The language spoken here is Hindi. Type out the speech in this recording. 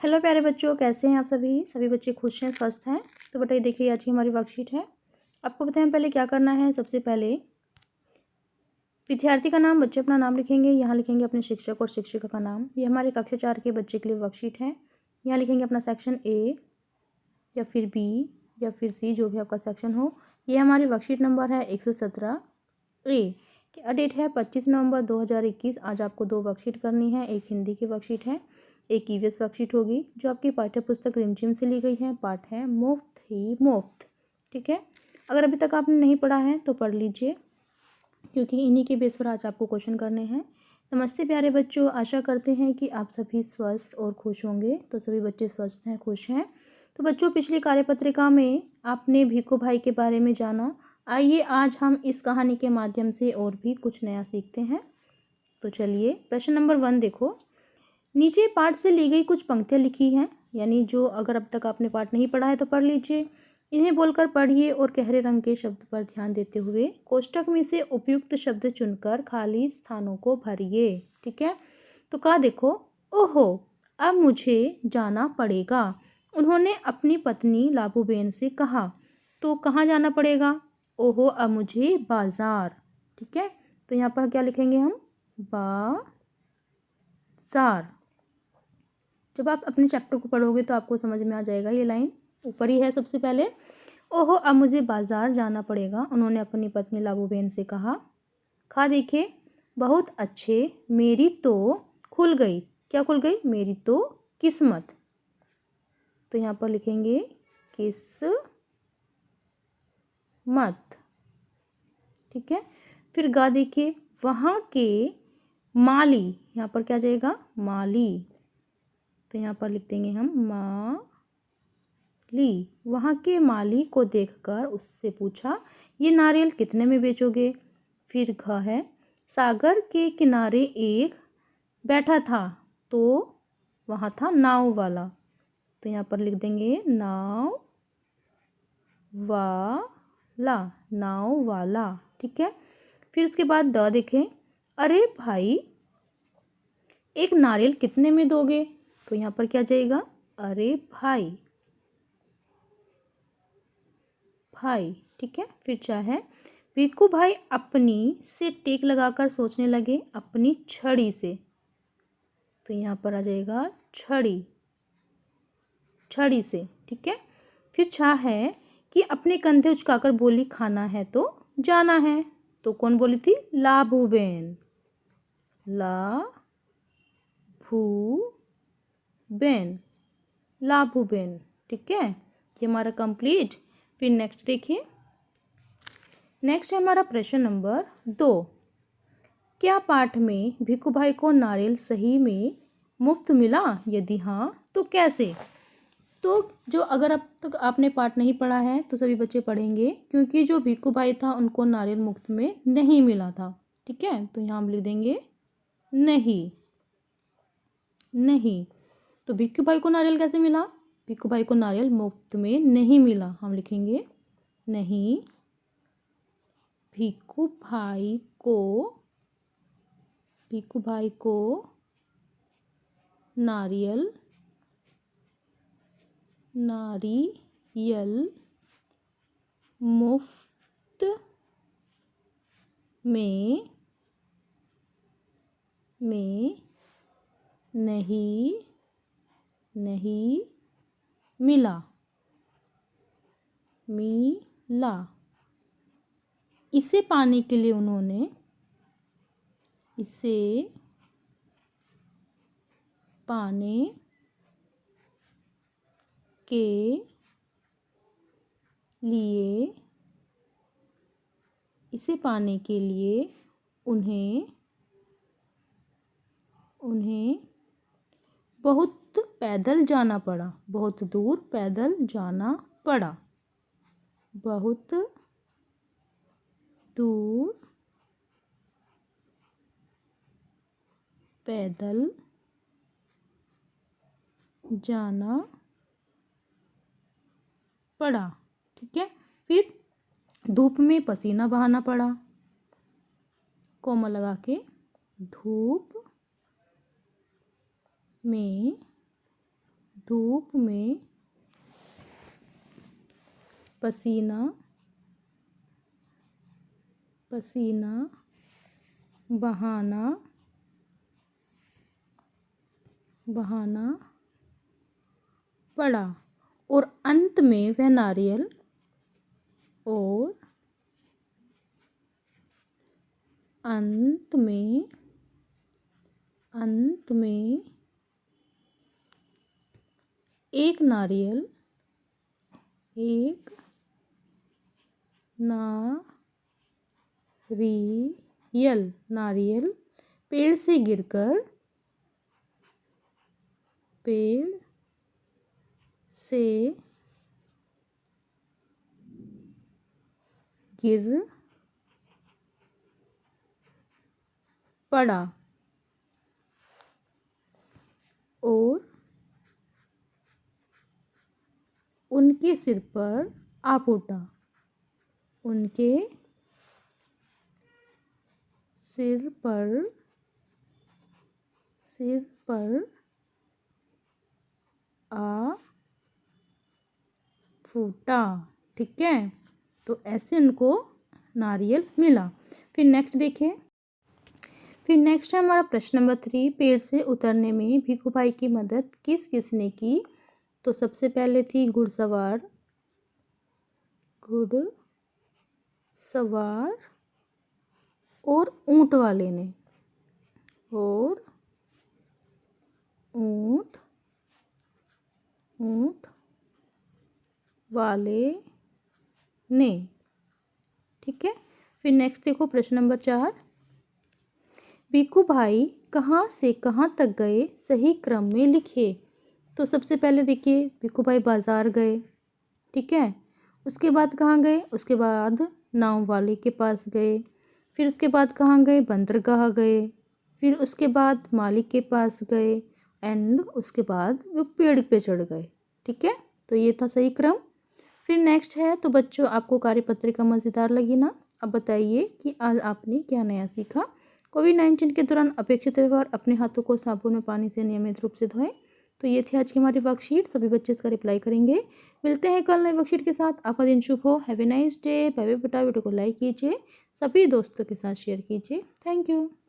हेलो प्यारे बच्चों, कैसे हैं आप सभी बच्चे खुश हैं, स्वस्थ हैं। तो बेटा ये देखिए, आज की हमारी वर्कशीट है। आपको बताएं पहले क्या करना है। सबसे पहले विद्यार्थी का नाम, बच्चे अपना नाम लिखेंगे। यहाँ लिखेंगे अपने शिक्षक और शिक्षिका का नाम। ये हमारे कक्षा 4 के बच्चे के लिए वर्कशीट है। यहाँ लिखेंगे अपना सेक्शन ए या फिर बी या फिर सी, जो भी आपका सेक्शन हो। ये हमारी वर्कशीट नंबर है 117 ए। डेट है 25 नवंबर 2021। आज आपको 2 वर्कशीट करनी है। एक हिंदी की वर्कशीट है, एक ईवीएस वर्कशीट होगी, जो आपकी पाठ्य पुस्तक रिमझिम से ली गई है। पाठ है मुफ्त ही मुफ्त। ठीक है, अगर अभी तक आपने नहीं पढ़ा है तो पढ़ लीजिए, क्योंकि इन्हीं के बेस पर आज आपको क्वेश्चन करने हैं। नमस्ते प्यारे बच्चों, आशा करते हैं कि आप सभी स्वस्थ और खुश होंगे। तो सभी बच्चे स्वस्थ हैं, खुश हैं। तो बच्चों, पिछली कार्यपत्रिका में आपने भीखू भाई के बारे में जाना। आइए आज हम इस कहानी के माध्यम से और भी कुछ नया सीखते हैं। तो चलिए, प्रश्न नंबर 1 देखो। नीचे पाठ से ली गई कुछ पंक्तियाँ लिखी हैं, यानी जो अगर अब तक आपने पाठ नहीं पढ़ा है तो पढ़ लीजिए। इन्हें बोलकर पढ़िए और गहरे रंग के शब्द पर ध्यान देते हुए कोष्टक में से उपयुक्त शब्द चुनकर खाली स्थानों को भरिए। ठीक है, तो कहा देखो, ओहो अब मुझे जाना पड़ेगा, उन्होंने अपनी पत्नी लाबूबेन से कहा। तो कहाँ जाना पड़ेगा? ओहो अब मुझे बाजार। ठीक है, तो यहाँ पर क्या लिखेंगे हम? बाजार। जब आप अपने चैप्टर को पढ़ोगे तो आपको समझ में आ जाएगा। ये लाइन ऊपर ही है सबसे पहले। ओहो अब मुझे बाजार जाना पड़ेगा, उन्होंने अपनी पत्नी लाबूबेन से कहा। खा देखे, बहुत अच्छे, मेरी तो खुल गई। क्या खुल गई? मेरी तो किस्मत। तो यहाँ पर लिखेंगे किस्मत। ठीक है, फिर गा देखिए, वहाँ के माली। यहाँ पर क्या जाएगा? माली। तो यहाँ पर लिख देंगे हम माली। वहाँ के माली को देखकर उससे पूछा, ये नारियल कितने में बेचोगे? फिर घ है, सागर के किनारे एक बैठा था, तो वहाँ था नाव वाला। तो यहाँ पर लिख देंगे नाव वाला, नाव वाला। ठीक है, फिर उसके बाद ड देखें, अरे भाई एक नारियल कितने में दोगे? तो यहाँ पर क्या जाएगा? अरे भाई, भाई। ठीक है, फिर क्या है? भिक्खू भाई अपनी से टेक लगाकर सोचने लगे, अपनी छड़ी से। तो यहाँ पर आ जाएगा छड़ी, छड़ी से। ठीक है, फिर छा है कि अपने कंधे उचकाकर बोली, खाना है तो जाना है। तो कौन बोली थी? लाभूबेन, लाभूबेन, लाभूबेन। ठीक है, ये हमारा कंप्लीट। फिर नेक्स्ट देखिए, नेक्स्ट है हमारा प्रश्न नंबर 2। क्या पाठ में भिक्खू भाई को नारियल सही में मुफ्त मिला? यदि हाँ तो कैसे? तो जो अगर अब तक आपने पाठ नहीं पढ़ा है तो सभी बच्चे पढ़ेंगे, क्योंकि जो भिक्खू भाई था उनको नारियल मुफ्त में नहीं मिला था। ठीक है, तो यहाँ हम लिख देंगे नहीं, नहीं। तो भिक्खू भाई को नारियल कैसे मिला? भिक्खू भाई को नारियल मुफ्त में नहीं मिला। हम लिखेंगे नहीं, भिक्खू भाई को, भिक्खू भाई को नारियल, नारियल मुफ्त में नहीं मिला, इसे पाने के लिए उन्होंने, इसे पाने के लिए, इसे पाने के लिए उन्हें बहुत पैदल जाना पड़ा, बहुत दूर पैदल जाना पड़ा, बहुत दूर पैदल जाना पड़ा। ठीक है, फिर धूप में पसीना बहाना पड़ा, कोमा लगा के, धूप में धूप में पसीना बहाना पड़ा। और अंत में वह नारियल एक नारियल पेड़ से गिर पड़ा और उनके सिर पर आ फूटा। आ फूटा। ठीक है, तो ऐसे उनको नारियल मिला। फिर नेक्स्ट देखें। फिर नेक्स्ट है हमारा प्रश्न नंबर 3, पेड़ से उतरने में भिखू भाई की मदद किस किसने की। तो सबसे पहले थी घुड़सवार और ऊंट वाले ने। ठीक है, फिर नेक्स्ट देखो प्रश्न नंबर 4, भिखू भाई कहाँ से कहाँ तक गए, सही क्रम में लिखिए। तो सबसे पहले देखिए भिखू भाई बाजार गए। ठीक है, उसके बाद कहाँ गए, उसके बाद नाव वाले के पास गए। फिर उसके बाद कहाँ गए, बंदरगाह गए। फिर उसके बाद मालिक के पास गए एंड उसके बाद वो पेड़ पे चढ़ गए। ठीक है, तो ये था सही क्रम। फिर नेक्स्ट है, तो बच्चों आपको कार्यपत्रिका मज़ेदार लगी ना। अब बताइए कि आज आपने क्या नया सीखा। कोविड-19 के दौरान अपेक्षित व्यवहार, अपने हाथों को साबुन और पानी से नियमित रूप से धोएं। तो ये थी आज की हमारी वर्कशीट, सभी बच्चे इसका रिप्लाई करेंगे। मिलते हैं कल नए वर्कशीट के साथ। आपका दिन शुभ हो। Have a nice day. Bye bye बेटा। वीडियो को लाइक कीजिए, सभी दोस्तों के साथ शेयर कीजिए। Thank you.